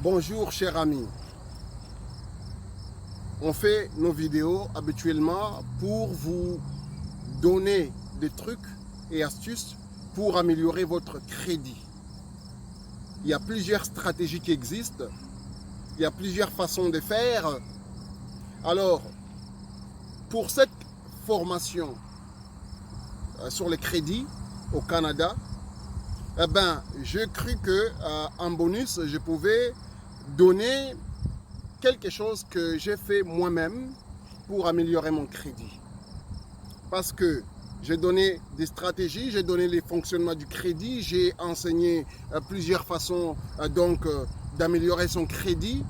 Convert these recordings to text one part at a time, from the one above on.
Bonjour chers amis, on fait nos vidéos habituellement pour vous donner des trucs et astuces pour améliorer votre crédit. Il y a plusieurs stratégies qui existent, il y a plusieurs façons de faire. Alors, pour cette formation sur les crédits au Canada, j'ai cru qu'en bonus, je pouvais donner quelque chose que j'ai fait moi-même pour améliorer mon crédit. Parce que j'ai donné des stratégies, j'ai donné les fonctionnements du crédit, j'ai enseigné plusieurs façons d'améliorer son crédit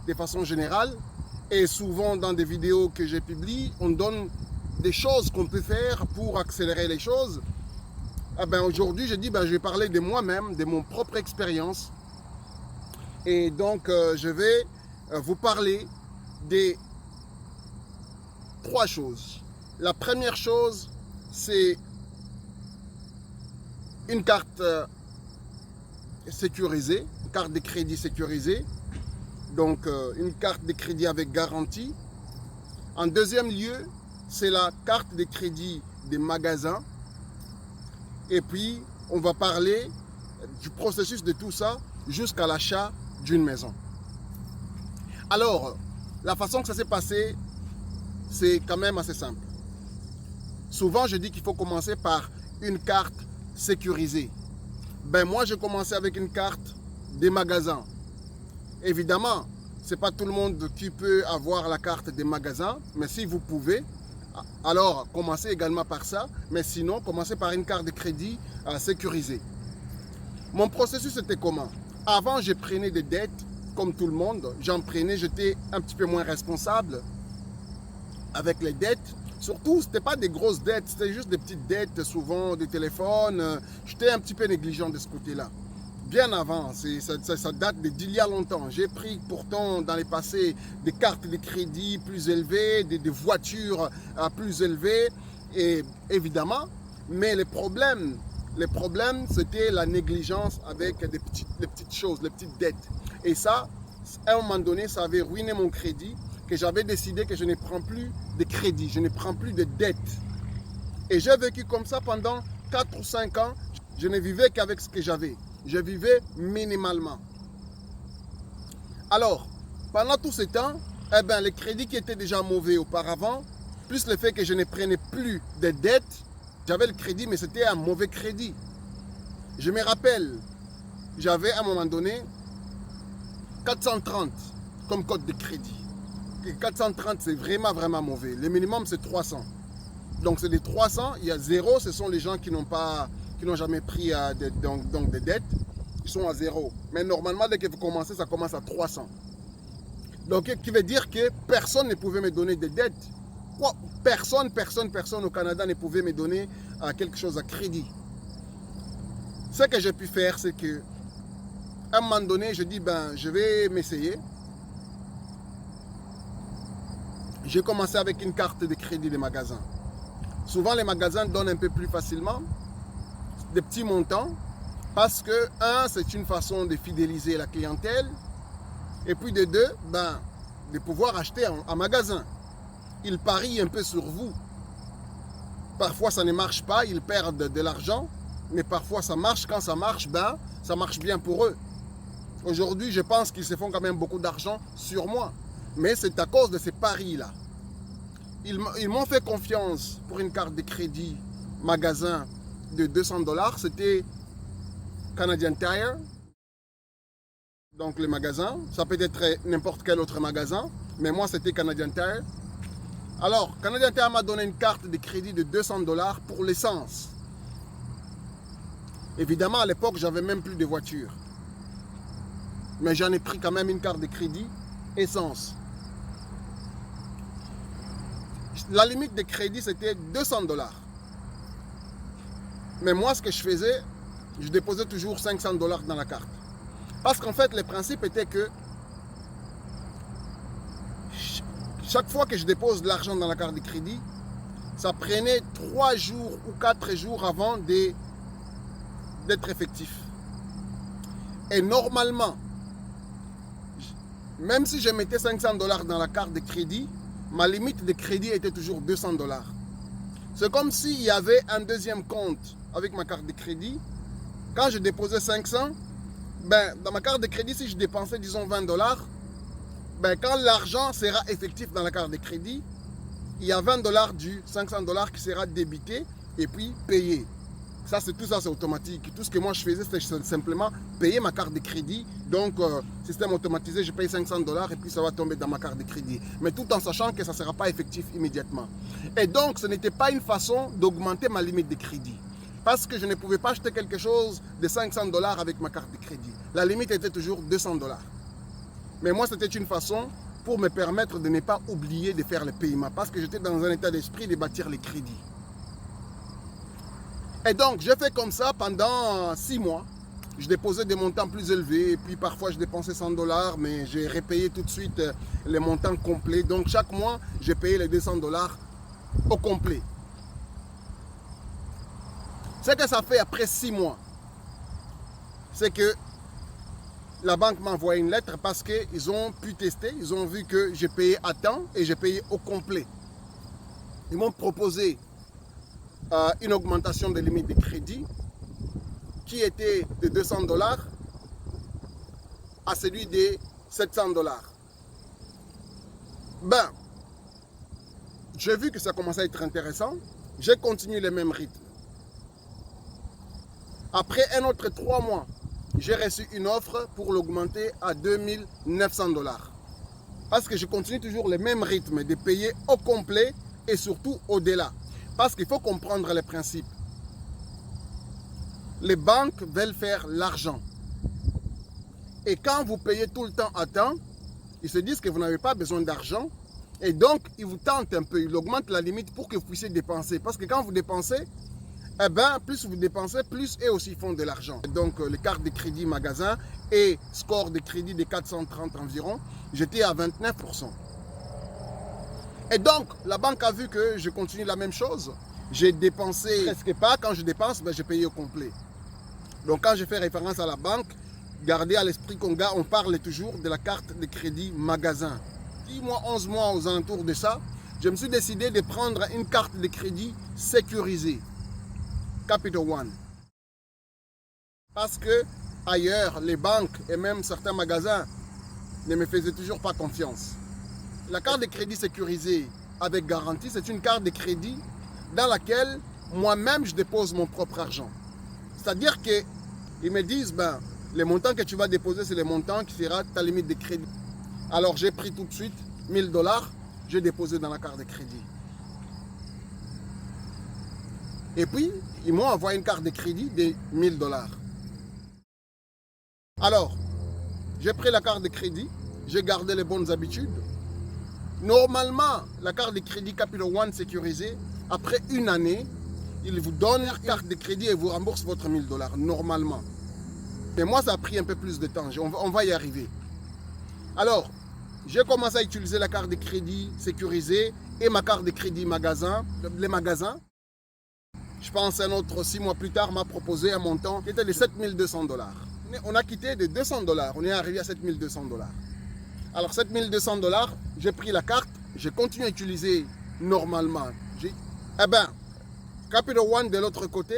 de façon générale. Et souvent dans des vidéos que j'ai publiées, on donne des choses qu'on peut faire pour accélérer les choses. Aujourd'hui, j'ai dit je vais parler de moi-même, de mon propre expérience. Et donc, je vais vous parler des trois choses. La première chose, c'est une carte sécurisée, une carte de crédit sécurisée. Donc, une carte de crédit avec garantie. En deuxième lieu, c'est la carte de crédit des magasins. Et puis, on va parler du processus de tout ça jusqu'à l'achat d'une maison. Alors, la façon que ça s'est passé, c'est quand même assez simple. Souvent, je dis qu'il faut commencer par une carte sécurisée. Moi, j'ai commencé avec une carte des magasins. Évidemment, ce n'est pas tout le monde qui peut avoir la carte des magasins, mais si vous pouvez, alors commencez également par ça, mais sinon, commencez par une carte de crédit sécurisée. Mon processus était comment? Avant, je prenais des dettes, comme tout le monde. J'en prenais, j'étais un petit peu moins responsable avec les dettes. Surtout, ce n'était pas des grosses dettes, c'était juste des petites dettes, souvent des téléphones. J'étais un petit peu négligent de ce côté-là. Bien avant, ça date d'il y a longtemps. J'ai pris pourtant dans les passés des cartes de crédit plus élevées, des voitures plus élevées, et évidemment, mais les problèmes c'était la négligence avec les petites choses, les petites dettes. Et ça, à un moment donné, ça avait ruiné mon crédit, que j'avais décidé que je ne prends plus de crédit, je ne prends plus de dettes. Et j'ai vécu comme ça pendant 4 ou 5 ans, je ne vivais qu'avec ce que j'avais. Je vivais minimalement. Alors, pendant tout ce temps, les crédits qui étaient déjà mauvais auparavant, plus le fait que je ne prenais plus de dettes, j'avais le crédit, mais c'était un mauvais crédit. Je me rappelle, j'avais à un moment donné 430 comme code de crédit. Et 430, c'est vraiment mauvais. Le minimum, c'est 300. Donc, c'est des 300. Il y a 0, ce sont les gens qui n'ont jamais pris des dettes. Ils sont à 0. Mais normalement, dès que vous commencez, ça commence à 300. Donc, ce qui veut dire que personne ne pouvait me donner des dettes. Personne au Canada ne pouvait me donner quelque chose à crédit. Ce que j'ai pu faire, c'est que à un moment donné, je dis, je vais m'essayer. J'ai commencé avec une carte de crédit des magasins. Souvent, les magasins donnent un peu plus facilement des petits montants parce que, c'est une façon de fidéliser la clientèle et puis de deux, de pouvoir acheter en magasin. Ils parient un peu sur vous. Parfois, ça ne marche pas, ils perdent de l'argent, mais parfois, ça marche. Quand ça marche, ça marche bien pour eux. Aujourd'hui, je pense qu'ils se font quand même beaucoup d'argent sur moi. Mais c'est à cause de ces paris-là. Ils m'ont fait confiance pour une carte de crédit magasin de 200 $. C'était Canadian Tire. Donc le magasin, ça peut être n'importe quel autre magasin. Mais moi, c'était Canadian Tire. Alors, Canadian Tire m'a donné une carte de crédit de 200 $ pour l'essence. Évidemment, à l'époque, j'avais même plus de voiture. Mais j'en ai pris quand même une carte de crédit essence. La limite de crédit, c'était 200 $. Mais moi, ce que je faisais, je déposais toujours 500 $ dans la carte. Parce qu'en fait, le principe était que chaque fois que je dépose de l'argent dans la carte de crédit, ça prenait 3 jours ou 4 jours avant d'être effectif. Et normalement, même si je mettais 500 dollars dans la carte de crédit, ma limite de crédit était toujours 200 dollars. C'est comme s'il y avait un deuxième compte avec ma carte de crédit. Quand je déposais 500, ben, dans ma carte de crédit, si je dépensais, disons, 20 dollars, ben, quand l'argent sera effectif dans la carte de crédit, il y a 20 dollars du 500 dollars qui sera débité et puis payé. Tout ça, c'est automatique. Tout ce que moi je faisais, c'était simplement payer ma carte de crédit. Donc, système automatisé, je paye 500 dollars et puis ça va tomber dans ma carte de crédit. Mais tout en sachant que ça ne sera pas effectif immédiatement. Et donc, ce n'était pas une façon d'augmenter ma limite de crédit. Parce que je ne pouvais pas acheter quelque chose de 500 dollars avec ma carte de crédit. La limite était toujours 200 dollars. Mais moi, c'était une façon pour me permettre de ne pas oublier de faire le paiement. Parce que j'étais dans un état d'esprit de bâtir les crédits. Et donc, j'ai fait comme ça pendant 6 mois. Je déposais des montants plus élevés. Et puis, parfois, je dépensais 100 dollars. Mais j'ai repayé tout de suite les montants complets. Donc, chaque mois, j'ai payé les 200 dollars au complet. Ce que ça fait après 6 mois, c'est que la banque m'a envoyé une lettre parce qu'ils ont pu tester. Ils ont vu que j'ai payé à temps et j'ai payé au complet. Ils m'ont proposé une augmentation de limite de crédit qui était de 200 dollars à celui de 700 dollars. Ben, j'ai vu que ça commençait à être intéressant. J'ai continué le même rythme. Après un autre 3 mois, j'ai reçu une offre pour l'augmenter à 2900 dollars. Parce que je continue toujours le même rythme de payer au complet et surtout au-delà. Parce qu'il faut comprendre les principes. Les banques veulent faire l'argent. Et quand vous payez tout le temps à temps, ils se disent que vous n'avez pas besoin d'argent. Et donc, ils vous tentent un peu. Ils augmentent la limite pour que vous puissiez dépenser. Parce que quand vous dépensez, eh ben, plus vous dépensez, plus eux aussi font de l'argent. Donc, les cartes de crédit magasin et score de crédit de 430 environ, j'étais à 29%. Et donc, la banque a vu que je continue la même chose. J'ai dépensé presque pas. Quand je dépense, ben, j'ai payé au complet. Donc, quand je fais référence à la banque, gardez à l'esprit qu'on parle toujours de la carte de crédit magasin. 10 mois, 11 mois aux alentours de ça, je me suis décidé de prendre une carte de crédit sécurisée. Capital One. Parce que ailleurs, les banques et même certains magasins ne me faisaient toujours pas confiance. La carte de crédit sécurisée avec garantie, c'est une carte de crédit dans laquelle moi-même je dépose mon propre argent. C'est-à-dire qu'ils me disent, ben, les montants que tu vas déposer, c'est les montants qui sera ta limite de crédit. Alors j'ai pris tout de suite 1000 dollars, j'ai déposé dans la carte de crédit. Et puis, ils m'ont envoyé une carte de crédit de 1000 dollars. Alors, j'ai pris la carte de crédit, j'ai gardé les bonnes habitudes. Normalement, la carte de crédit Capital One sécurisée, après une année, il vous donne la carte de crédit et vous rembourse votre 1000 dollars, normalement. Mais moi, ça a pris un peu plus de temps, on va y arriver. Alors, j'ai commencé à utiliser la carte de crédit sécurisée et ma carte de crédit magasin, les magasins. Je pense un autre 6 mois plus tard m'a proposé un montant qui était de 7200 dollars. On a quitté de 200 dollars, on est arrivé à 7200 dollars. Alors 7200 dollars, j'ai pris la carte, j'ai continué à utiliser normalement. Eh bien, Capital One de l'autre côté,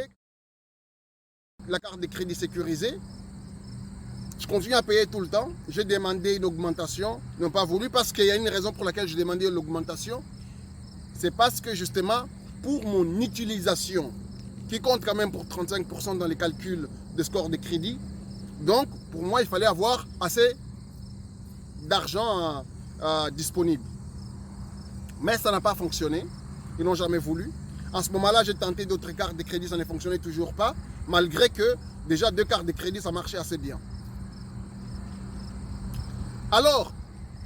la carte de crédit sécurisée, je continue à payer tout le temps. J'ai demandé une augmentation, ils n'ont pas voulu parce qu'il y a une raison pour laquelle j'ai demandé l'augmentation. C'est parce que justement, pour mon utilisation, qui compte quand même pour 35% dans les calculs de score de crédit, donc pour moi, il fallait avoir assez d'argent disponible. Mais ça n'a pas fonctionné. Ils n'ont jamais voulu. En ce moment-là, j'ai tenté d'autres cartes de crédit, ça ne fonctionnait toujours pas, malgré que déjà 2 cartes de crédit, ça marchait assez bien. Alors,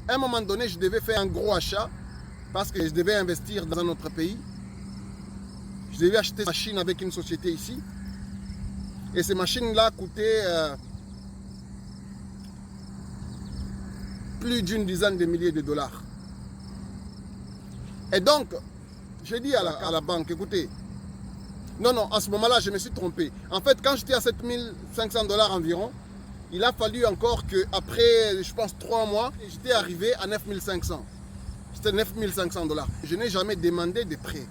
à un moment donné, je devais faire un gros achat parce que je devais investir dans un autre pays. Je devais acheter une machine avec une société ici. Et ces machines-là coûtaient plus d'une dizaine de milliers de dollars. Et donc, j'ai dit à la banque, écoutez, non, à ce moment-là, je me suis trompé. En fait, quand j'étais à 7500 dollars environ, Il a fallu encore qu'après, je pense, 3 mois, j'étais arrivé à 9500. C'était 9500 $. Je n'ai jamais demandé de prêt.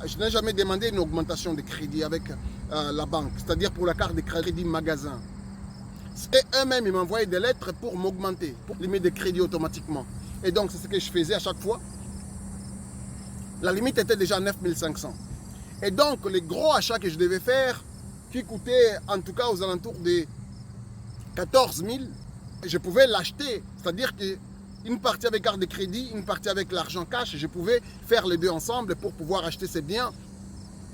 Je n'ai jamais demandé une augmentation de crédit avec la banque, c'est-à-dire pour la carte de crédit magasin. Et eux-mêmes, ils m'envoyaient des lettres pour m'augmenter, pour limiter des crédits automatiquement. Et donc, c'est ce que je faisais à chaque fois. La limite était déjà 9500. Et donc, les gros achats que je devais faire, qui coûtaient en tout cas aux alentours de 14 000, je pouvais l'acheter. C'est-à-dire qu'une partie avec carte de crédit, une partie avec l'argent cash, je pouvais faire les deux ensemble pour pouvoir acheter ces biens.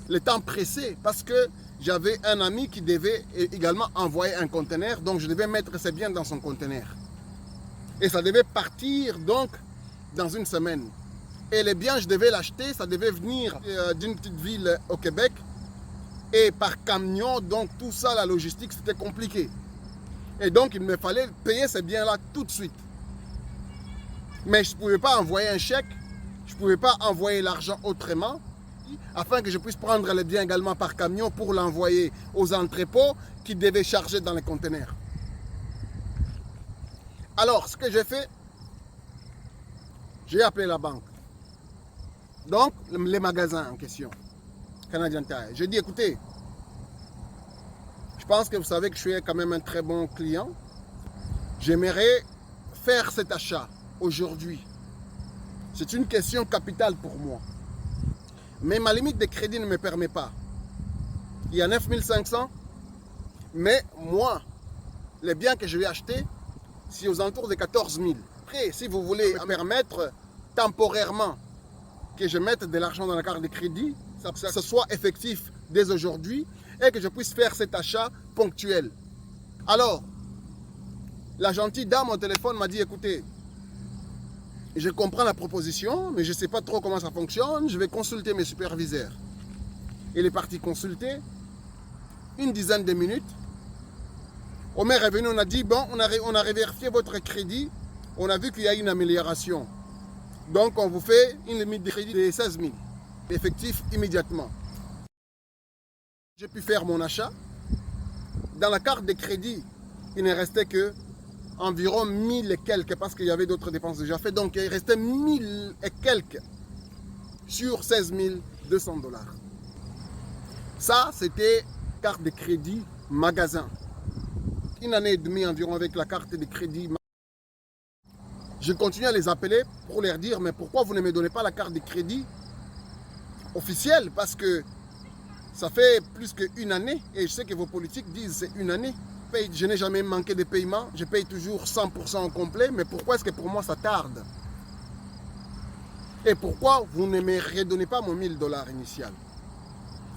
Le temps pressé, parce que j'avais un ami qui devait également envoyer un conteneur, donc je devais mettre ces biens dans son conteneur. Et ça devait partir donc dans une semaine. Et les biens, je devais l'acheter, ça devait venir d'une petite ville au Québec et par camion, donc tout ça, la logistique, c'était compliqué. Et donc il me fallait payer ces biens-là tout de suite. Mais je ne pouvais pas envoyer un chèque, je ne pouvais pas envoyer l'argent autrement, afin que je puisse prendre les biens également par camion pour l'envoyer aux entrepôts qui devaient charger dans les conteneurs. Alors, ce que j'ai fait, j'ai appelé la banque. Donc, les magasins en question, Canadian Tire. J'ai dit, écoutez, je pense que vous savez que je suis quand même un très bon client. J'aimerais faire cet achat aujourd'hui. C'est une question capitale pour moi. Mais ma limite de crédit ne me permet pas. Il y a 9500, mais moi, les biens que je vais acheter, c'est aux alentours de 14 000. Après, si vous voulez me permettre temporairement que je mette de l'argent dans la carte de crédit, que ce soit effectif dès aujourd'hui et que je puisse faire cet achat ponctuel. Alors, la gentille dame au téléphone m'a dit, écoutez, je comprends la proposition, mais je ne sais pas trop comment ça fonctionne. Je vais consulter mes superviseurs. Il est parti consulter. Une dizaine de minutes. Omer est venu, on a dit, bon, on a vérifié votre crédit. On a vu qu'il y a une amélioration. Donc, on vous fait une limite de crédit de 16 000. Effectif immédiatement. J'ai pu faire mon achat. Dans la carte de crédit, il ne restait que environ 1000 et quelques, parce qu'il y avait d'autres dépenses déjà faites. Donc, il restait 1000 et quelques sur 16 200 $. Ça, c'était carte de crédit magasin. Une année et demie environ avec la carte de crédit. Je continue à les appeler pour leur dire, mais pourquoi vous ne me donnez pas la carte de crédit officielle? Parce que ça fait plus qu'une année, et je sais que vos politiques disent c'est une année. Je n'ai jamais manqué de paiement, je paye toujours 100% au complet, mais pourquoi est-ce que pour moi ça tarde? Et pourquoi vous ne me redonnez pas mon 1000 $ initial?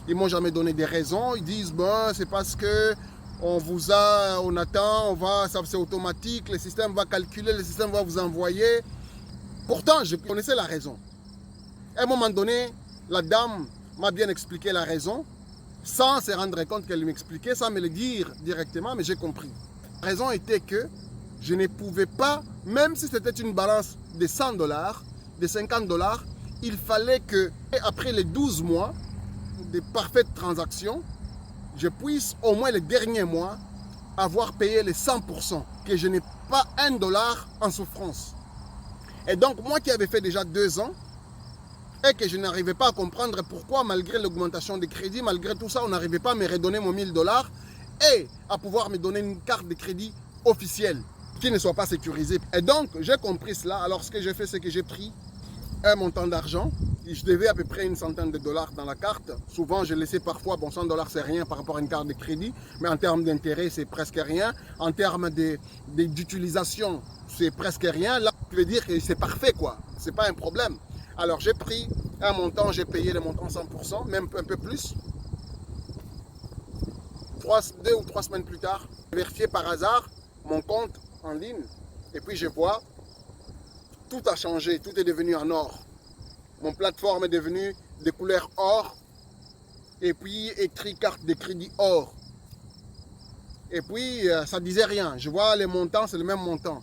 Ils ne m'ont jamais donné des raisons, ils disent bon, c'est parce que on attend, c'est automatique, le système va calculer, le système va vous envoyer. Pourtant, je connaissais la raison. À un moment donné, la dame m'a bien expliqué la raison, sans se rendre compte qu'elle m'expliquait, sans me le dire directement, mais j'ai compris. La raison était que je ne pouvais pas, même si c'était une balance de 100 $, de 50 $, il fallait que, après les 12 mois de parfaites transactions, je puisse au moins les derniers mois avoir payé les 100%, que je n'ai pas $1 en souffrance. Et donc, moi qui avais fait déjà 2 ans, et que je n'arrivais pas à comprendre pourquoi, malgré l'augmentation des crédits, malgré tout ça, on n'arrivait pas à me redonner mon 1000 $ et à pouvoir me donner une carte de crédit officielle qui ne soit pas sécurisée. Et donc, j'ai compris cela. Alors, ce que j'ai fait, c'est que j'ai pris un montant d'argent. Je devais à peu près une centaine de dollars dans la carte. Souvent, je laissais parfois, bon, 100 $, c'est rien par rapport à une carte de crédit, mais en termes d'intérêt, c'est presque rien. En termes d'utilisation, c'est presque rien. Là, je veux dire que c'est parfait, quoi. C'est pas un problème. Alors, j'ai pris un montant, j'ai payé le montant 100%, même un peu plus. 2 ou 3 semaines plus tard, j'ai vérifié par hasard mon compte en ligne. Et puis, je vois, tout a changé, tout est devenu en or. Mon plateforme est devenue de couleur or. Et puis, écrit carte de crédit or. Et puis, ça ne disait rien. Je vois les montants, c'est le même montant.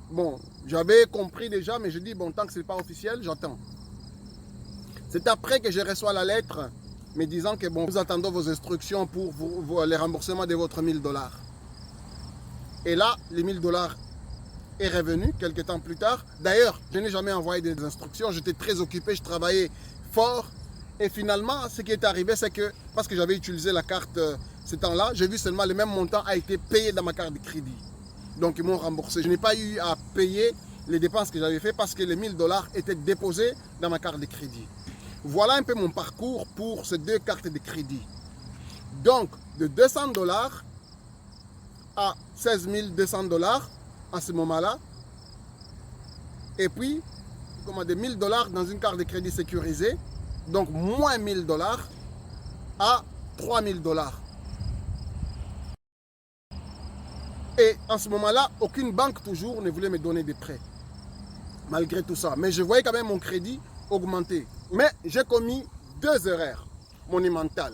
Bon, j'avais compris déjà, mais je dis, bon, tant que ce n'est pas officiel, j'attends. C'est après que je reçois la lettre me disant que bon, nous attendons vos instructions pour les remboursements de votre 1000 $. Et là, les 1000 dollars est revenu quelques temps plus tard. D'ailleurs, je n'ai jamais envoyé des instructions. J'étais très occupé, je travaillais fort. Et finalement, ce qui est arrivé, c'est que, parce que j'avais utilisé la carte ce temps-là, j'ai vu seulement le même montant a été payé dans ma carte de crédit. Donc, ils m'ont remboursé. Je n'ai pas eu à payer les dépenses que j'avais fait parce que les 1000 dollars étaient déposés dans ma carte de crédit. Voilà un peu mon parcours pour ces deux cartes de crédit. Donc, de 200 dollars à 16 200 dollars à ce moment-là. Et puis, de 1000 dollars dans une carte de crédit sécurisée. Donc, moins 1000 dollars à 3000 dollars. Et en ce moment-là, aucune banque toujours ne voulait me donner des prêts. Malgré tout ça. Mais je voyais quand même mon crédit augmenter. Mais j'ai commis deux erreurs monumentales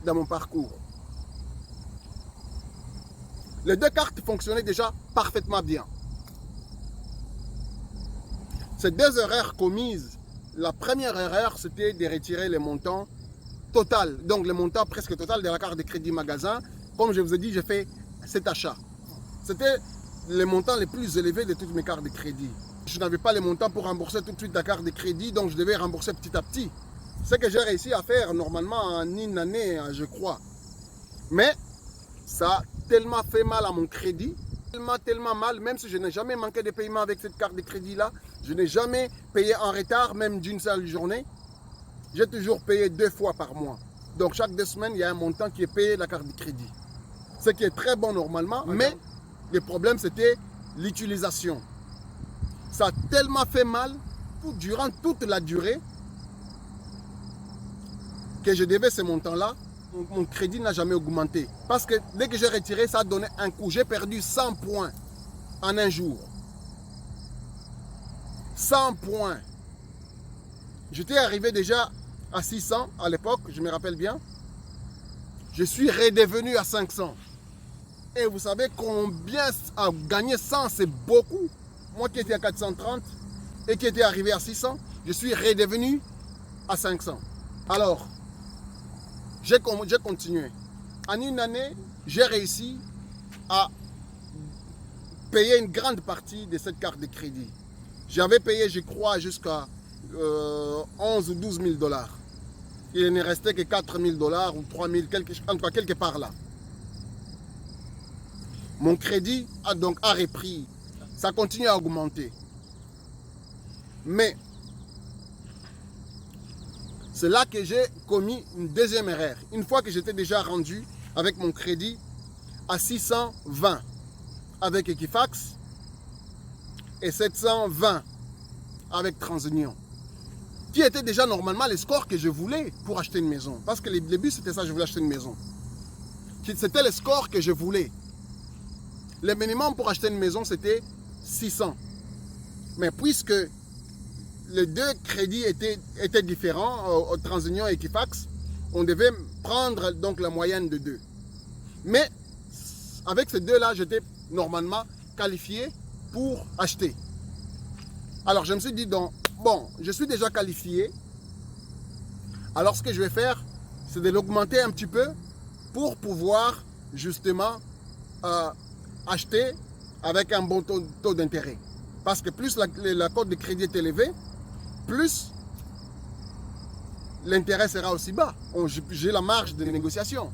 dans mon parcours. Les deux cartes fonctionnaient déjà parfaitement bien. Ces deux erreurs commises, la première erreur, c'était de retirer les montants total, donc le montant presque total de la carte de crédit magasin. Comme je vous ai dit, j'ai fait cet achat. C'était le montant le plus élevé de toutes mes cartes de crédit. Je n'avais pas les montants pour rembourser tout de suite la carte de crédit, donc je devais rembourser petit à petit. Ce que j'ai réussi à faire normalement en une année, je crois. Mais ça a tellement fait mal à mon crédit, tellement mal, même si je n'ai jamais manqué de paiement avec cette carte de crédit-là. Je n'ai jamais payé en retard, même d'une seule journée. J'ai toujours payé 2 fois par mois. Donc chaque 2 semaines, il y a un montant qui est payé la carte de crédit. Ce qui est très bon normalement, mais le problème c'était l'utilisation. Ça a tellement fait mal durant toute la durée que je devais ce montant-là. Mon crédit n'a jamais augmenté. Parce que dès que j'ai retiré, ça a donné un coup. J'ai perdu 100 points en un jour. 100 points. J'étais arrivé déjà à 600 à l'époque, je me rappelle bien. Je suis redevenu à 500. Et vous savez combien à gagner 100, c'est beaucoup. Moi qui étais à 430 et qui était arrivé à 600, je suis redevenu à 500. Alors, j'ai continué. En une année, j'ai réussi à payer une grande partie de cette carte de crédit. J'avais payé, je crois, jusqu'à 11 ou 12 000 dollars. Il ne restait que 4 000 dollars ou 3 000, en tout cas quelque part là. Mon crédit a donc repris. Ça continue à augmenter. Mais c'est là que j'ai commis une deuxième erreur. Une fois que j'étais déjà rendu avec mon crédit à 620 avec Equifax et 720 avec TransUnion, qui était déjà normalement les scores que je voulais pour acheter une maison. Parce que le but c'était ça, je voulais acheter une maison. C'était les scores que je voulais. Le minimum pour acheter une maison c'était 600. Mais puisque les deux crédits étaient différents, TransUnion et Equifax, on devait prendre donc la moyenne de deux. Mais avec ces deux-là, j'étais normalement qualifié pour acheter. Alors je me suis dit, donc, bon, je suis déjà qualifié. Alors ce que je vais faire, c'est de l'augmenter un petit peu pour pouvoir justement acheter avec un bon taux d'intérêt. Parce que plus la cote de crédit est élevée, plus l'intérêt sera aussi bas. J'ai la marge de négociation.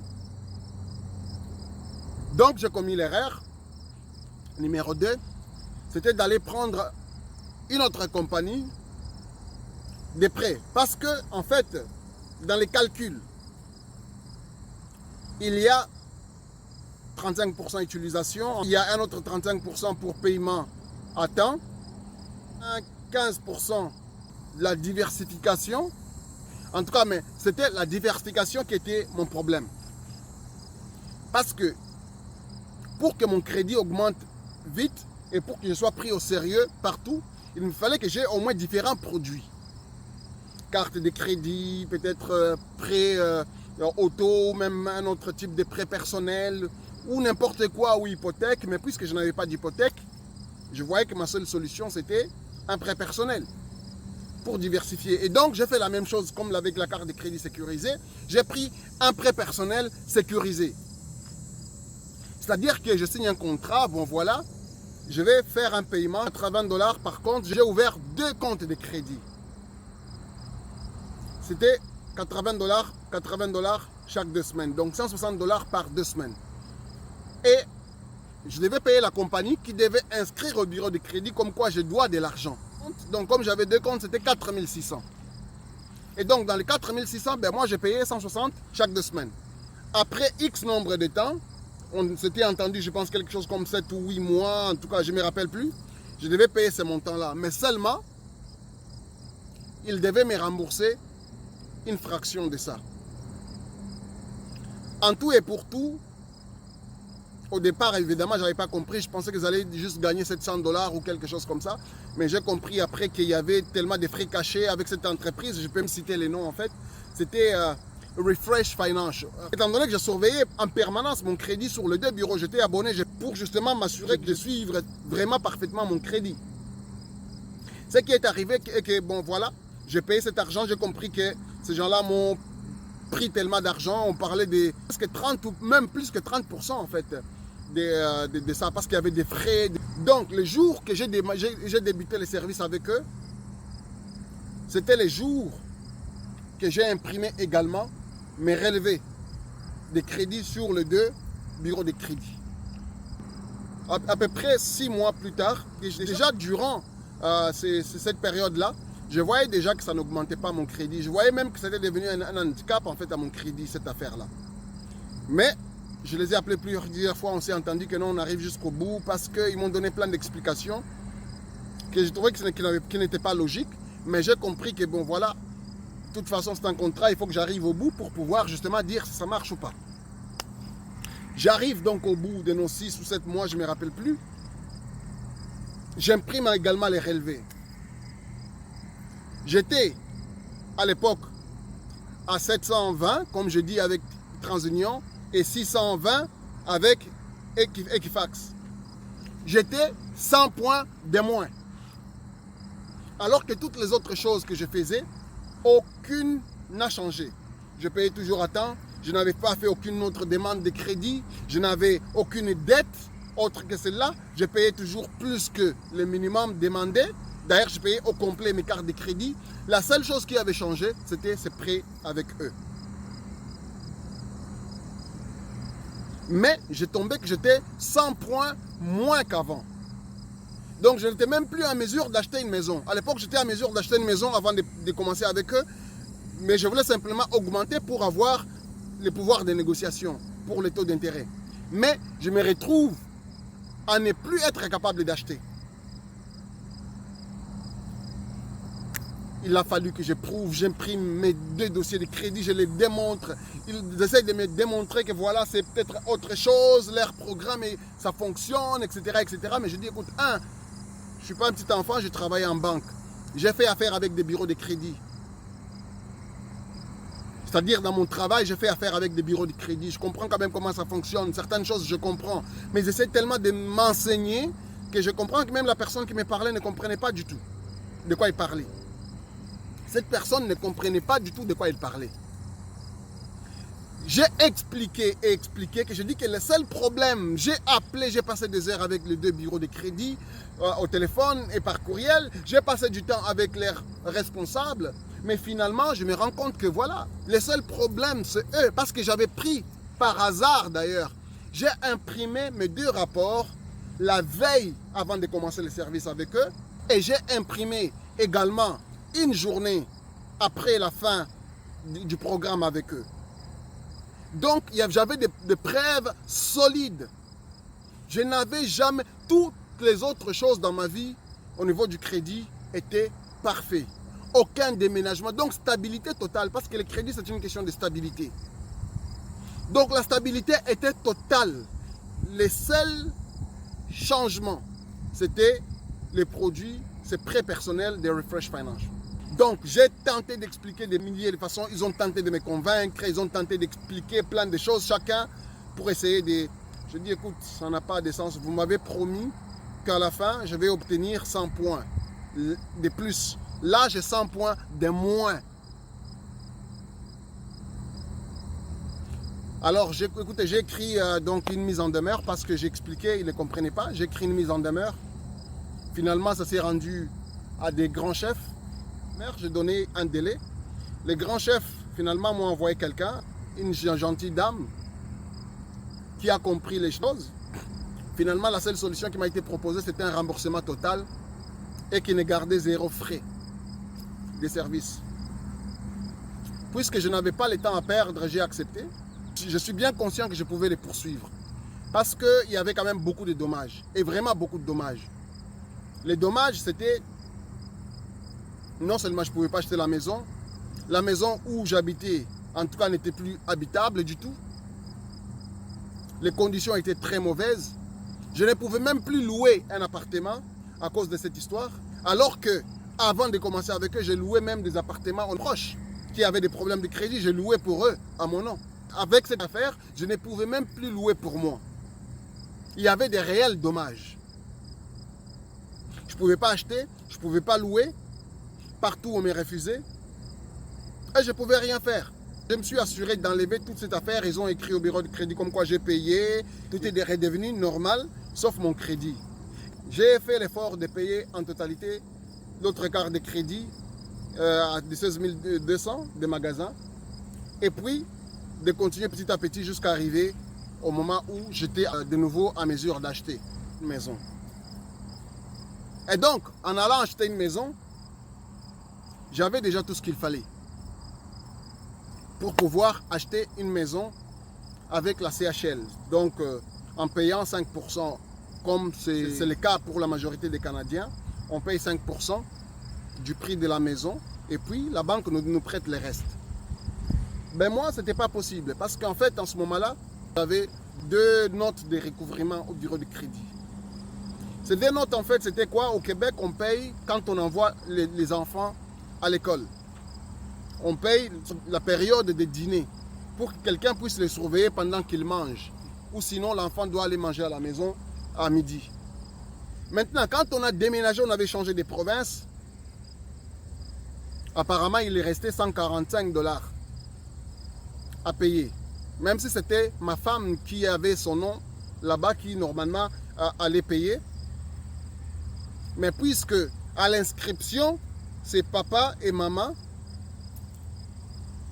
Donc j'ai commis l'erreur. Numéro 2, c'était d'aller prendre une autre compagnie de prêts. Parce que, en fait, dans les calculs, il y a 35% utilisation, il y a un autre 35% pour paiement à temps, 15% de la diversification. En tout cas, mais c'était la diversification qui était mon problème. Parce que pour que mon crédit augmente vite et pour que je sois pris au sérieux partout, il me fallait que j'ai au moins différents produits. Carte de crédit, peut-être prêt auto, même un autre type de prêt personnel, ou n'importe quoi, ou hypothèque. Mais puisque je n'avais pas d'hypothèque, je voyais que ma seule solution, c'était un prêt personnel pour diversifier. Et donc, j'ai fait la même chose comme avec la carte de crédit sécurisée. J'ai pris un prêt personnel sécurisé. C'est-à-dire que je signe un contrat, bon voilà, je vais faire un paiement, $80. Par contre, j'ai ouvert 2 comptes de crédit. C'était $80 chaque 2 semaines. Donc $160 par 2 semaines. Et je devais payer la compagnie qui devait inscrire au bureau de crédit comme quoi je dois de l'argent. Donc comme j'avais 2 comptes, c'était 4600. Et donc dans les 4600, ben moi j'ai payé 160 chaque 2 semaines. Après X nombre de temps, on s'était entendu, je pense quelque chose comme 7 ou 8 mois, en tout cas je ne me rappelle plus, je devais payer ce montant-là. Mais seulement, il devait me rembourser une fraction de ça. En tout et pour tout, au départ, évidemment, je n'avais pas compris. Je pensais qu'ils allaient juste gagner $700 ou quelque chose comme ça. Mais j'ai compris après qu'il y avait tellement de frais cachés avec cette entreprise. Je peux me citer les noms en fait. C'était Refresh Finance. Étant donné que je surveillais en permanence mon crédit sur les 2 bureaux, j'étais abonné pour justement m'assurer que je suivre vraiment parfaitement mon crédit. Ce qui est arrivé, c'est que bon voilà, j'ai payé cet argent. J'ai compris que ces gens-là m'ont pris tellement d'argent. On parlait de presque 30 ou même plus que 30% en fait. De ça parce qu'il y avait des frais. Donc le jour que j'ai débuté les services avec eux, c'était les jours que j'ai imprimé également mes relevés de crédit sur les 2 bureaux de crédit. À peu près 6 mois plus tard, déjà durant cette période-là, je voyais déjà que ça n'augmentait pas mon crédit. Je voyais même que c'était devenu un handicap en fait à mon crédit, cette affaire-là. Mais je les ai appelés plusieurs fois, on s'est entendu que non, on arrive jusqu'au bout parce qu'ils m'ont donné plein d'explications que je trouvais qui n'étaient pas logiques. Mais j'ai compris que bon voilà, de toute façon c'est un contrat, il faut que j'arrive au bout pour pouvoir justement dire si ça marche ou pas. J'arrive donc au bout de nos 6 ou 7 mois, je ne me rappelle plus. J'imprime également les relevés. J'étais à l'époque à 720, comme je dis avec TransUnion, et 620 avec Equifax. J'étais 100 points de moins. Alors que toutes les autres choses que je faisais, aucune n'a changé. Je payais toujours à temps, je n'avais pas fait aucune autre demande de crédit, je n'avais aucune dette autre que celle-là, je payais toujours plus que le minimum demandé. D'ailleurs, je payais au complet mes cartes de crédit. La seule chose qui avait changé, c'était ces prêts avec eux. Mais j'ai tombé que j'étais 100 points moins qu'avant. Donc je n'étais même plus en mesure d'acheter une maison. À l'époque, j'étais en mesure d'acheter une maison avant de commencer avec eux. Mais je voulais simplement augmenter pour avoir le pouvoir de négociation pour les taux d'intérêt. Mais je me retrouve à ne plus être capable d'acheter. Il a fallu que je prouve, j'imprime mes 2 dossiers de crédit, je les démontre. Ils essayent de me démontrer que voilà, c'est peut-être autre chose, leur programme, et ça fonctionne, etc., etc. Mais je dis, écoute, je ne suis pas un petit enfant, je travaille en banque. J'ai fait affaire avec des bureaux de crédit. C'est-à-dire, dans mon travail, j'ai fait affaire avec des bureaux de crédit. Je comprends quand même comment ça fonctionne. Certaines choses, je comprends. Mais j'essaie tellement de m'enseigner que je comprends que même la personne qui me parlait ne comprenait pas du tout de quoi il parlait. Cette personne ne comprenait pas du tout de quoi il parlait. J'ai expliqué et expliqué que je dis que le seul problème, j'ai appelé, j'ai passé des heures avec les 2 bureaux de crédit au téléphone et par courriel. J'ai passé du temps avec leurs responsables. Mais finalement, je me rends compte que voilà, le seul problème, c'est eux. Parce que j'avais pris, par hasard d'ailleurs, j'ai imprimé mes 2 rapports la veille avant de commencer le service avec eux. Et j'ai imprimé également une journée après la fin du programme avec eux. Donc, j'avais des preuves solides. Je n'avais jamais... Toutes les autres choses dans ma vie, au niveau du crédit, étaient parfaites. Aucun déménagement. Donc, stabilité totale. Parce que le crédit, c'est une question de stabilité. Donc, la stabilité était totale. Les seuls changements, c'était les produits, ces prêts personnels de Refresh Finance. Donc, j'ai tenté d'expliquer de milliers de façons. Ils ont tenté de me convaincre. Ils ont tenté d'expliquer plein de choses, chacun, pour essayer de... Je dis, écoute, ça n'a pas de sens. Vous m'avez promis qu'à la fin, je vais obtenir 100 points de plus. Là, j'ai 100 points de moins. Alors, écoutez, j'ai écrit donc une mise en demeure parce que j'expliquais, ils ne comprenaient pas. J'ai écrit une mise en demeure. Finalement, ça s'est rendu à des grands chefs. J'ai donné un délai. Les grands chefs, finalement, m'ont envoyé quelqu'un, une gentille dame, qui a compris les choses. Finalement, la seule solution qui m'a été proposée, c'était un remboursement total et qui ne gardait 0 frais de service. Puisque je n'avais pas le temps à perdre, j'ai accepté. Je suis bien conscient que je pouvais les poursuivre. Parce qu'il y avait quand même beaucoup de dommages. Et vraiment beaucoup de dommages. Les dommages, c'était... Non seulement je ne pouvais pas acheter la maison où j'habitais, en tout cas, n'était plus habitable du tout. Les conditions étaient très mauvaises. Je ne pouvais même plus louer un appartement à cause de cette histoire. Alors que, avant de commencer avec eux, j'ai loué même des appartements aux proches qui avaient des problèmes de crédit. Je louais pour eux, à mon nom. Avec cette affaire, je ne pouvais même plus louer pour moi. Il y avait des réels dommages. Je ne pouvais pas acheter, je ne pouvais pas louer. Partout, on me refusait. Et je ne pouvais rien faire. Je me suis assuré d'enlever toute cette affaire. Ils ont écrit au bureau de crédit comme quoi j'ai payé. Tout est redevenu normal, sauf mon crédit. J'ai fait l'effort de payer en totalité l'autre quart de crédit à 16 200 de magasins. Et puis, de continuer petit à petit jusqu'à arriver au moment où j'étais de nouveau en mesure d'acheter une maison. Et donc, en allant acheter une maison, j'avais déjà tout ce qu'il fallait pour pouvoir acheter une maison avec la CHL. Donc, en payant 5%, comme c'est le cas pour la majorité des Canadiens, on paye 5% du prix de la maison et puis la banque nous prête le reste. Ben moi, ce n'était pas possible parce qu'en fait, en ce moment-là, j'avais 2 notes de recouvrement au bureau de crédit. Ces 2 notes, en fait, c'était quoi? Au Québec, on paye quand on envoie les enfants à l'école. On paye la période de dîner pour que quelqu'un puisse les surveiller pendant qu'ils mangent. Ou sinon, l'enfant doit aller manger à la maison à midi. Maintenant, quand on a déménagé, on avait changé de province. Apparemment, il est resté 145 $ à payer. Même si c'était ma femme qui avait son nom là-bas, qui normalement allait payer. Mais puisque à l'inscription, c'est papa et maman,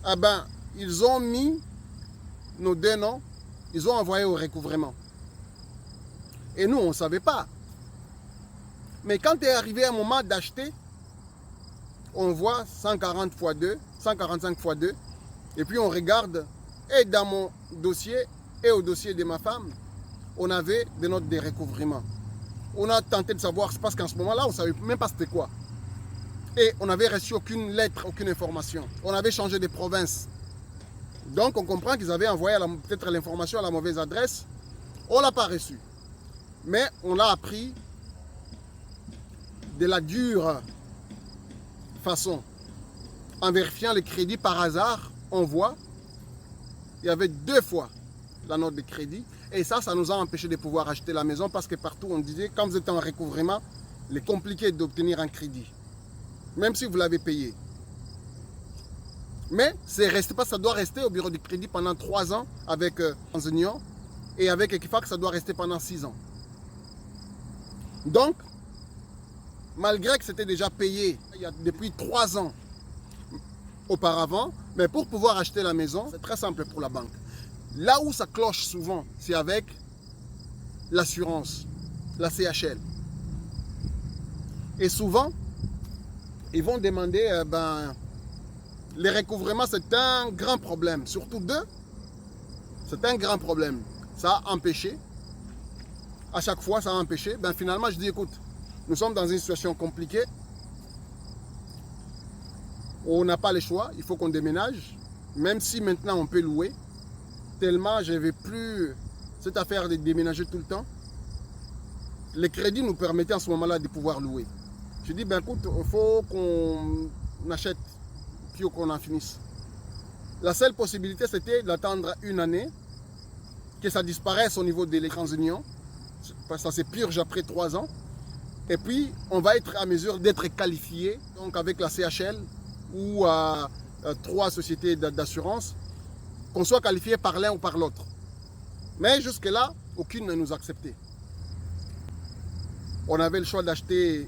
ah ben, ils ont mis nos 2 noms, ils ont envoyé au recouvrement. Et nous, on ne savait pas. Mais quand est arrivé un moment d'acheter, on voit 140 x 2, 145 x 2, et puis on regarde, et dans mon dossier, et au dossier de ma femme, on avait des notes de recouvrement. On a tenté de savoir, parce qu'en ce moment-là, on ne savait même pas c'était quoi. Et on n'avait reçu aucune lettre, aucune information. On avait changé de province. Donc on comprend qu'ils avaient envoyé peut-être l'information à la mauvaise adresse. On ne l'a pas reçu. Mais on l'a appris de la dure façon. En vérifiant les crédits par hasard, on voit il y avait 2 fois la note de crédit. Et ça nous a empêché de pouvoir acheter la maison parce que partout on disait, quand vous êtes en recouvrement, il est compliqué d'obtenir un crédit. Même si vous l'avez payé. Mais ça doit rester au bureau de crédit pendant 3 ans avec Enseignant et avec Equifax, ça doit rester pendant 6 ans. Donc, malgré que c'était déjà payé depuis 3 ans auparavant, mais pour pouvoir acheter la maison, c'est très simple pour la banque. Là où ça cloche souvent, c'est avec l'assurance, la CHL. Et souvent, ils vont demander, les recouvrements, c'est un grand problème. Surtout 2, c'est un grand problème. Ça a empêché. À chaque fois, ça a empêché. Finalement, je dis, écoute, nous sommes dans une situation compliquée. On n'a pas le choix. Il faut qu'on déménage. Même si maintenant, on peut louer. Tellement, je n'avais plus cette affaire de déménager tout le temps. Les crédits nous permettaient en ce moment-là de pouvoir louer. Je dis, écoute, il faut qu'on achète, puis qu'on en finisse. La seule possibilité, c'était d'attendre 1 année, que ça disparaisse au niveau de l'écran union. Ça se purge après 3 ans. Et puis, on va être à mesure d'être qualifié, donc avec la CHL ou 3 sociétés d'assurance, qu'on soit qualifié par l'un ou par l'autre. Mais jusque-là, aucune ne nous acceptait. On avait le choix d'acheter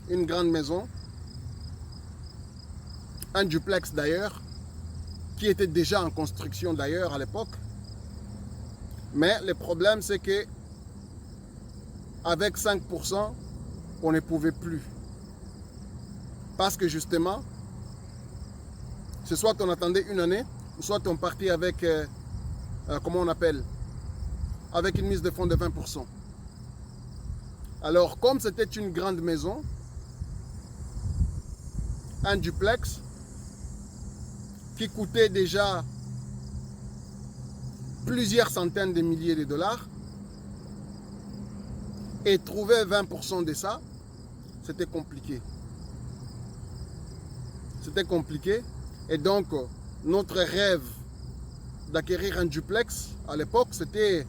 une grande maison, un duplex d'ailleurs, qui était déjà en construction d'ailleurs à l'époque. Mais le problème, c'est que avec 5%, on ne pouvait plus. Parce que justement, c'est soit on attendait une année, ou soit on partait avec, comment on appelle, avec une mise de fonds de 20%. Alors, comme c'était une grande maison, un duplex, qui coûtait déjà plusieurs centaines de milliers de dollars, et trouver 20% de ça, c'était compliqué. C'était compliqué. Et donc, notre rêve d'acquérir un duplex, à l'époque, c'était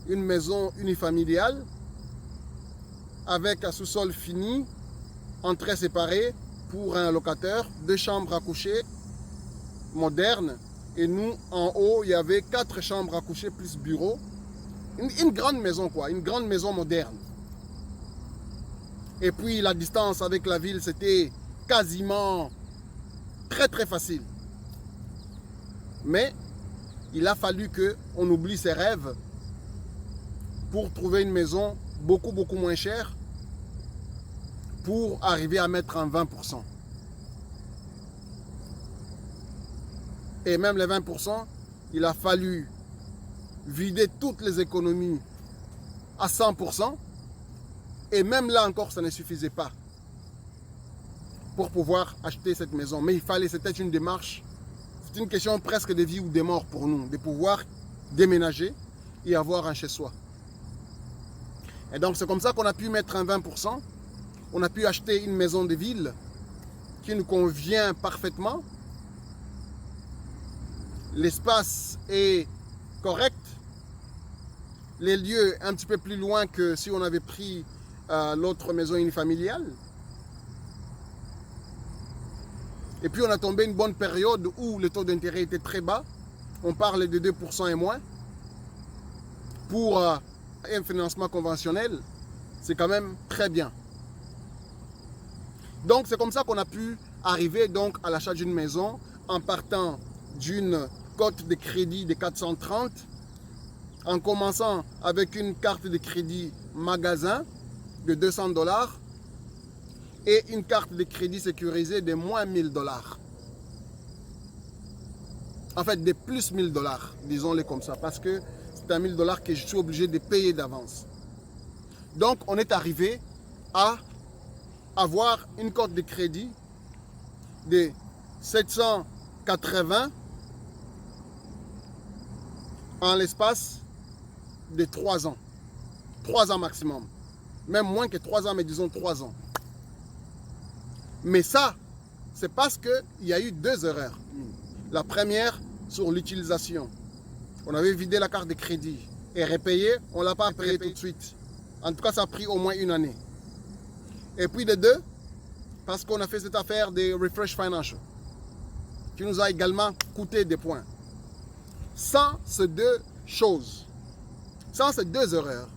une maison unifamiliale, avec un sous-sol fini, entrée séparée pour un locataire, 2 chambres à coucher modernes. Et nous, en haut, il y avait 4 chambres à coucher plus bureau. Une grande maison, quoi, une grande maison moderne. Et puis la distance avec la ville, c'était quasiment très facile. Mais il a fallu qu'on oublie ses rêves pour trouver une maison beaucoup moins chère pour arriver à mettre un 20%. Et même les 20%, il a fallu vider toutes les économies à 100%. Et même là encore, ça ne suffisait pas pour pouvoir acheter cette maison. Mais il fallait, c'était une démarche, c'est une question presque de vie ou de mort pour nous, de pouvoir déménager et avoir un chez-soi. Et donc c'est comme ça qu'on a pu mettre un 20%. On a pu acheter une maison de ville qui nous convient parfaitement. L'espace est correct. Les lieux un petit peu plus loin que si on avait pris l'autre maison unifamiliale. Et puis on a tombé une bonne période où le taux d'intérêt était très bas. On parle de 2% et moins. Pour un financement conventionnel, c'est quand même très bien. Donc c'est comme ça qu'on a pu arriver donc à l'achat d'une maison en partant d'une cote de crédit de 430, en commençant avec une carte de crédit magasin de 200 $ et une carte de crédit sécurisée de moins 1000 $. En fait, de plus 1000 $, disons-le comme ça, parce que c'est un 1000 $ que je suis obligé de payer d'avance. Donc, on est arrivé à avoir une cote de crédit de 780 en l'espace de 3 ans. 3 ans maximum. Même moins que 3 ans, mais disons 3 ans. Mais ça, c'est parce qu'il y a eu 2 erreurs. La première, sur l'utilisation. On avait vidé la carte de crédit et repayé, on ne l'a pas payé tout de suite. En tout cas, ça a pris au moins une année. Et puis de 2, parce qu'on a fait cette affaire de Refresh Financial, qui nous a également coûté des points. Sans ces 2 choses, sans ces 2 erreurs,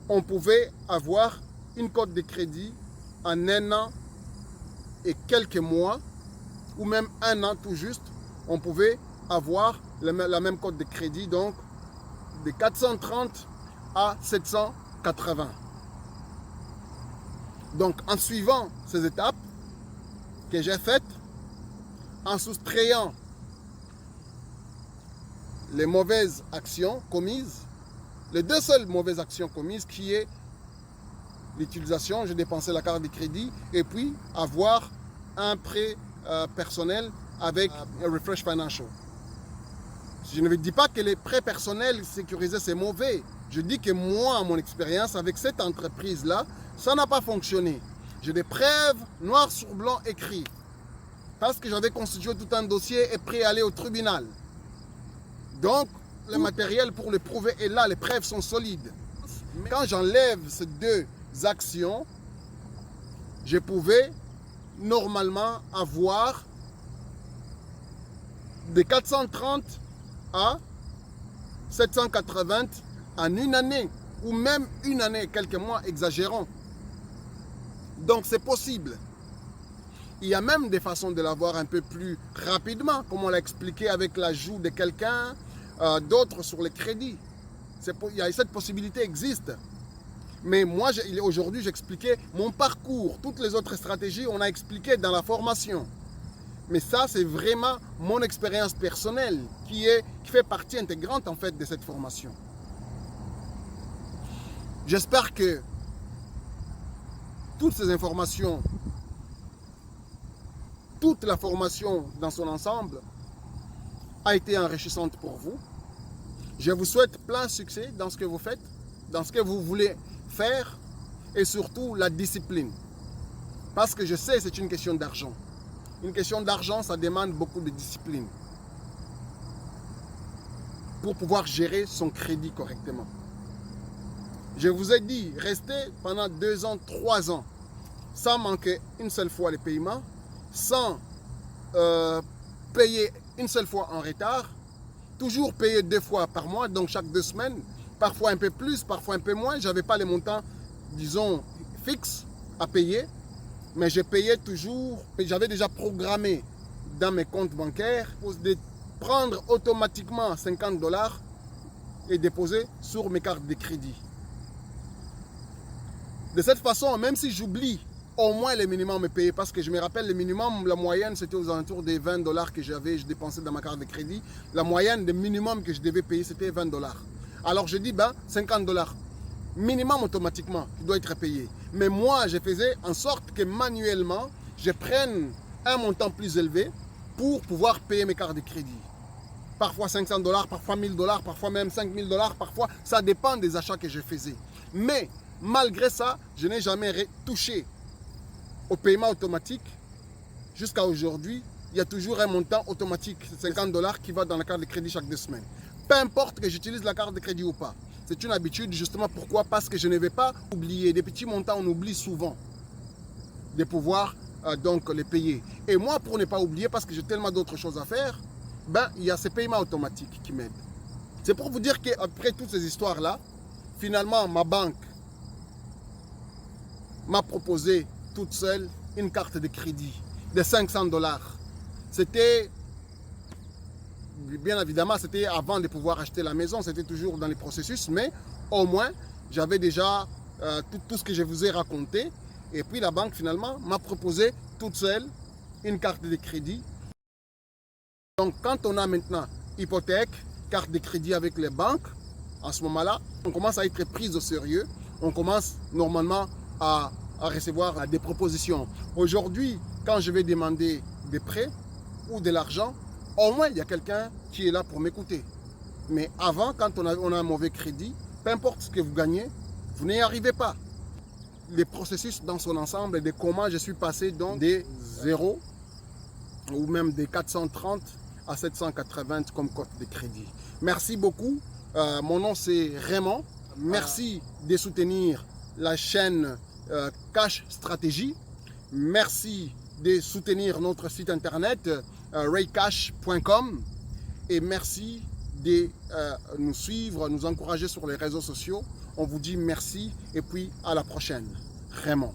on pouvait avoir une cote de crédit en 1 an et quelques mois, ou même 1 an tout juste, on pouvait avoir la même cote de crédit, donc de 430 à 780. Donc en suivant ces étapes que j'ai faites, en soustrayant les mauvaises actions commises, les 2 seules mauvaises actions commises qui est l'utilisation, j'ai dépensé la carte de crédit et puis avoir un prêt personnel avec Refresh Financial. Je ne dis pas que les prêts personnels sécurisés c'est mauvais. Je dis que moi, à mon expérience avec cette entreprise-là, ça n'a pas fonctionné. J'ai des preuves noir sur blanc écrites. Parce que j'avais constitué tout un dossier et prêt à aller au tribunal. Donc, le matériel pour le prouver est là, les preuves sont solides. Quand j'enlève ces 2 actions, je pouvais normalement avoir de 430 à 780 en une année, ou même une année, quelques mois, exagérons. Donc c'est possible. Il y a même des façons de l'avoir un peu plus rapidement, comme on l'a expliqué avec l'ajout de quelqu'un, d'autres sur les crédits. Cette possibilité existe. Mais moi, aujourd'hui, j'expliquais mon parcours. Toutes les autres stratégies, on a expliqué dans la formation. Mais ça, c'est vraiment mon expérience personnelle qui fait partie intégrante en fait de cette formation. J'espère que toutes ces informations, toute la formation dans son ensemble a été enrichissante pour vous. Je vous souhaite plein succès dans ce que vous faites, dans ce que vous voulez faire et surtout la discipline. Parce que je sais que c'est une question d'argent. Une question d'argent, ça demande beaucoup de discipline pour pouvoir gérer son crédit correctement. Je vous ai dit, restez pendant 2 ans, 3 ans, sans manquer une seule fois les paiements, sans payer une seule fois en retard, toujours payer 2 fois par mois, donc chaque 2 semaines, parfois un peu plus, parfois un peu moins. Je n'avais pas les montants, disons, fixes à payer, mais je payais toujours, j'avais déjà programmé dans mes comptes bancaires de prendre automatiquement 50 $ et déposer sur mes cartes de crédit. De cette façon, même si j'oublie au moins les minimums me payer, parce que je me rappelle le minimum, la moyenne c'était aux alentours des 20 $ que je dépensais dans ma carte de crédit. La moyenne de minimum que je devais payer c'était 20 $. Alors je dis 50 $. Minimum automatiquement qui doit être payé. Mais moi je faisais en sorte que manuellement je prenne un montant plus élevé pour pouvoir payer mes cartes de crédit. Parfois 500 $, parfois 1000 $, parfois même 5000 $, parfois ça dépend des achats que je faisais. Mais malgré ça, je n'ai jamais touché au paiement automatique. Jusqu'à aujourd'hui, il y a toujours un montant automatique, 50 $ qui va dans la carte de crédit chaque 2 semaines. Peu importe que j'utilise la carte de crédit ou pas. C'est une habitude justement. Pourquoi? Parce que je ne vais pas oublier. Des petits montants, on oublie souvent de pouvoir donc les payer. Et moi, pour ne pas oublier, parce que j'ai tellement d'autres choses à faire, il y a ces paiements automatiques qui m'aident. C'est pour vous dire qu'après toutes ces histoires-là, finalement, ma banque m'a proposé toute seule une carte de crédit de 500 $. C'était, bien évidemment, c'était avant de pouvoir acheter la maison, c'était toujours dans les processus, mais au moins, j'avais déjà tout ce que je vous ai raconté. Et puis la banque, finalement, m'a proposé toute seule une carte de crédit. Donc, quand on a maintenant hypothèque, carte de crédit avec les banques, à ce moment-là, on commence à être pris au sérieux. On commence normalement à recevoir des propositions. Aujourd'hui, quand je vais demander des prêts ou de l'argent, au moins il y a quelqu'un qui est là pour m'écouter. Mais avant, quand on a un mauvais crédit, peu importe ce que vous gagnez, vous n'y arrivez pas. Les processus dans son ensemble et de comment je suis passé donc des 0 ou même des 430 à 780 comme cote de crédit. Merci beaucoup. Mon nom c'est Raymond. Merci de soutenir la chaîne Cash Stratégie. Merci de soutenir notre site internet raycash.com et merci de nous suivre, nous encourager sur les réseaux sociaux. On vous dit merci et puis à la prochaine. Raymond.